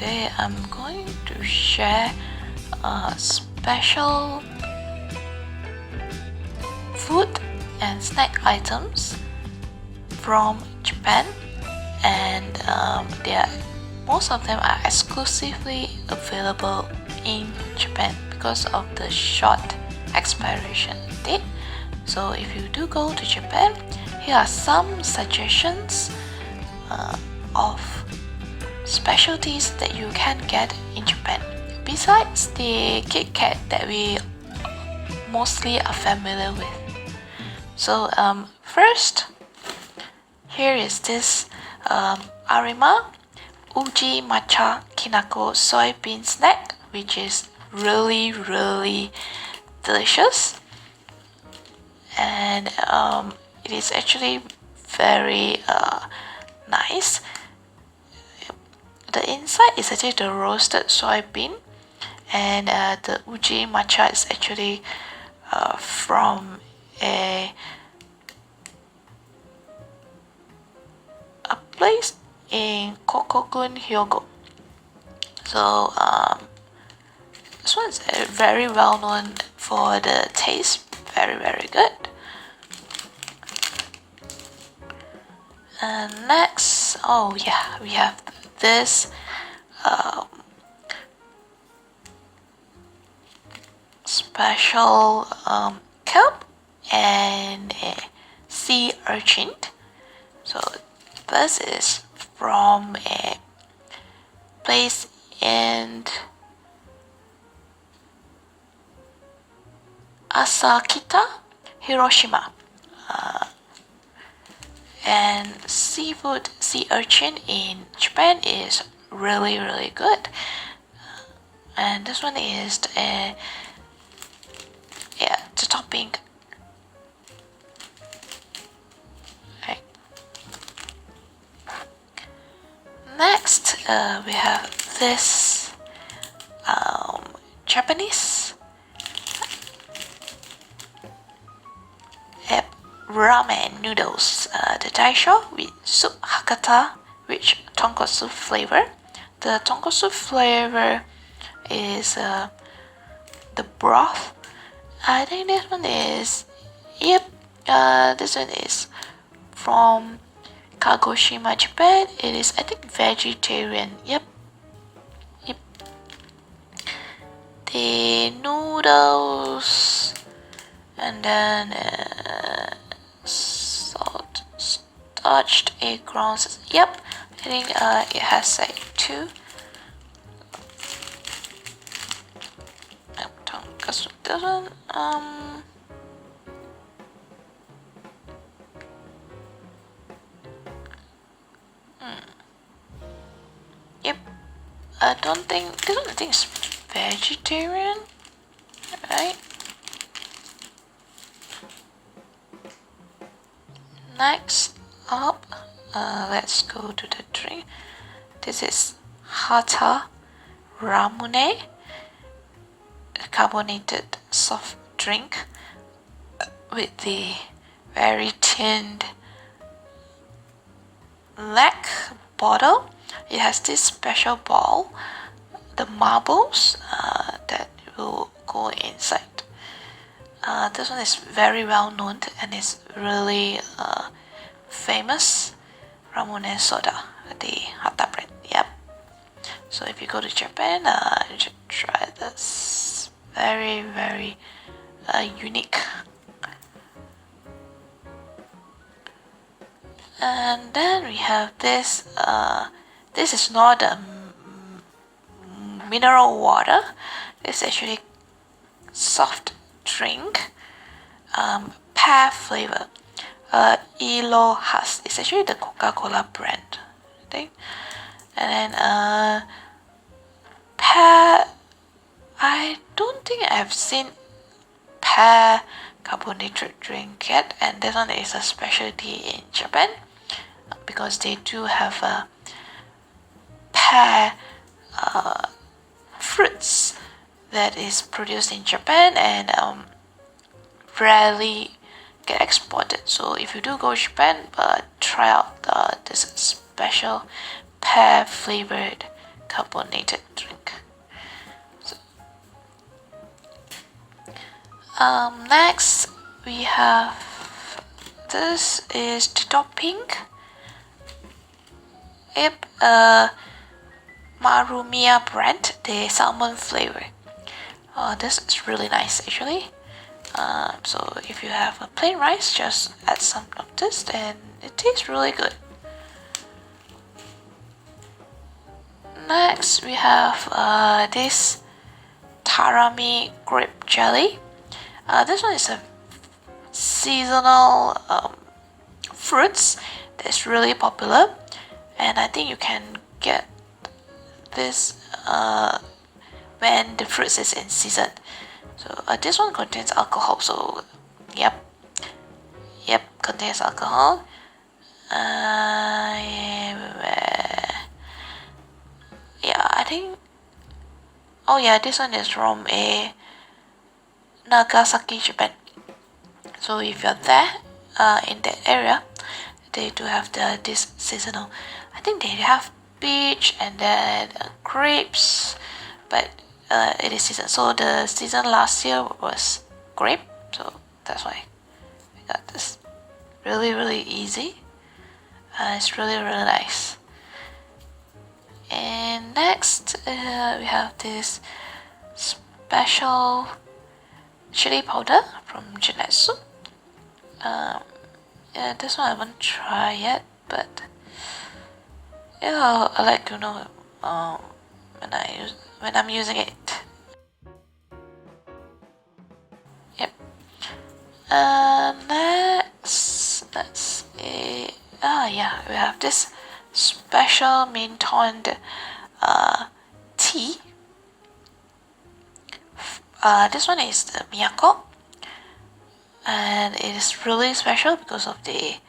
today I'm going to share special food and snack items from Japan, and most of them are exclusively available in Japan because of the short expiration date. So if you do go to Japan, here are some suggestions of specialties that you can get in Japan besides the Kit Kat that we mostly are familiar with. So first, here is this Arima Uji Matcha Kinako soybean snack, which is really delicious, and it is actually very nice. The inside is actually the roasted soybean, and the uji matcha is actually from a place in Kokogun, Hyogo. So this one is very well known for the taste, very good. And next, we have this special kelp and a sea urchin. So this is from a place in Asakita, Hiroshima. And seafood sea urchin in Japan is really good. And this one is the topping. Right. Next, we have this Japanese ramen noodles, the Daisho with soup Hakata, with tonkotsu flavor. The tonkotsu flavor is the broth. I think this one is, this one is from Kagoshima, Japan. It is, I think, vegetarian. Yep. The noodles, and then salt, starched egg grounds. Yep, I think it has like two. This one, Yep, I don't think this one. I think is vegetarian, right? Next up, let's go to the drink. This is Hata Ramune, a carbonated soft drink with the very thinned neck bottle. It has this special ball, the marbles that will go inside. This one is very well known and is really famous. Ramune soda, the Hata brand. Yep. So if you go to Japan, you should try this. Very unique. And then we have this. This is not a mineral water. It's actually soft drink. Pear flavor. Ilohas. It's actually the Coca-Cola brand, I think. And then pear. I don't think I've seen pear carbonated drink yet, and this one is a specialty in Japan because they do have a pear fruits that is produced in Japan and rarely get exported. So if you do go to Japan, try out this special pear flavored carbonated drink. So, next we have this is the topping. Yep, Marumiya brand, the salmon flavor. This is really nice actually. So if you have a plain rice, just add some of this and it tastes really good. Next we have this Tarami grape jelly. This one is a seasonal fruits that's really popular, and I think you can get this when the fruits is in season. So this one contains alcohol, so yep, contains alcohol. Yeah, I think, oh yeah, this one is from Nagasaki, Japan. So if you're there in that area, they do have this seasonal. I think they have peach and then grapes, but it is season. So the season last year was grape, so that's why I got this. Really easy. It's really nice. And next we have this special chili powder from Jonetsu. Yeah, this one I haven't tried yet, but yeah, I like to know when I'm using it. Yep. Next, yeah, we have this special MINTON tea. This one is the MIYAKO, and it is really special because of the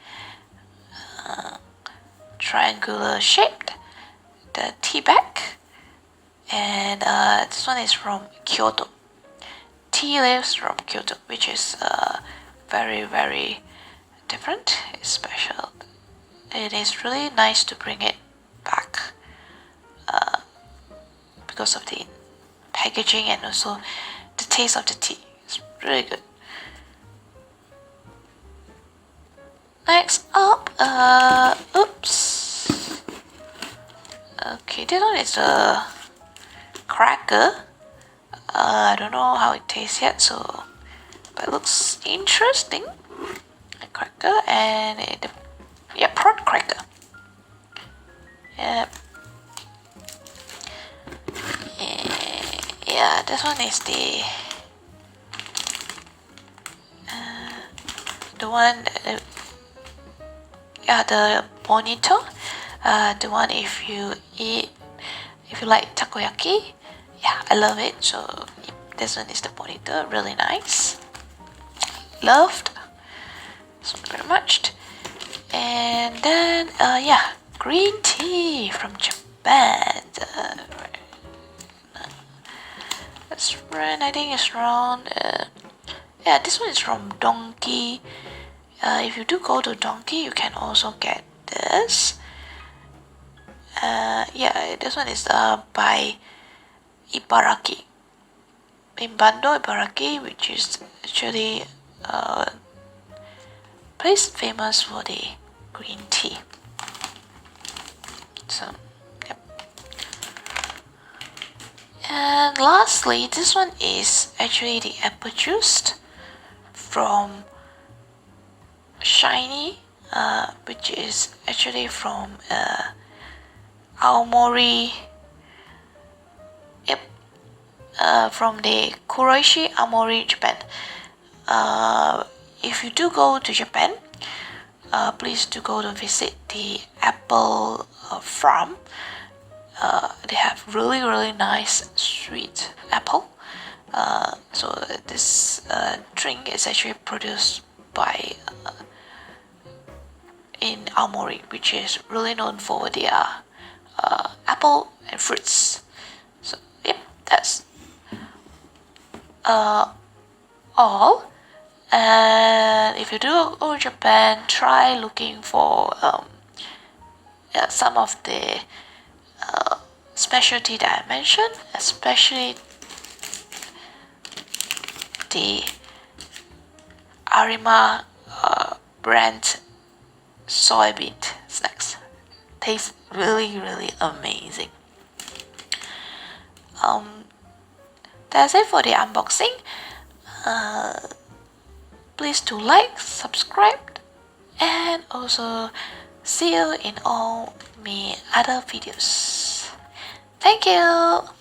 triangular shaped the tea bag. And this one is from Kyoto. Tea leaves from Kyoto, which is very different. It's special. It is really nice to bring it back because of the packaging and also the taste of the tea. It's really good. Next up, oops. Okay, this one is a cracker. I don't know how it tastes yet, but it looks interesting. A cracker and prawn cracker. Yep. Yeah, this one is the one. The Bonito. The one if you like takoyaki. Yeah, I love it. So this one is the Bonito. Really nice. Loved. So very much. And then green tea from Japan. That's right. I think it's around. This one is from Donki. If you do go to Donki, you can also get this. This one is by Ibaraki. In Bando, Ibaraki, which is actually a place famous for the green tea. So, yep. And lastly, this one is actually the apple juice from Shiny, which is actually from Aoimori. Yep. From the Kuroishi, Aoimori, Japan. If you do go to Japan, please do go to visit the apple farm. They have really nice sweet apple. So this drink is actually produced by in Aoimori, which is really known for their apple and fruits. So yep, that's all. And if you do go to Japan, try looking for some of the specialty that I mentioned, especially the Arima brand soybean snacks. Tastes really amazing. That's it for the unboxing. Please do like, subscribe, and also see you in all my other videos. Thank you.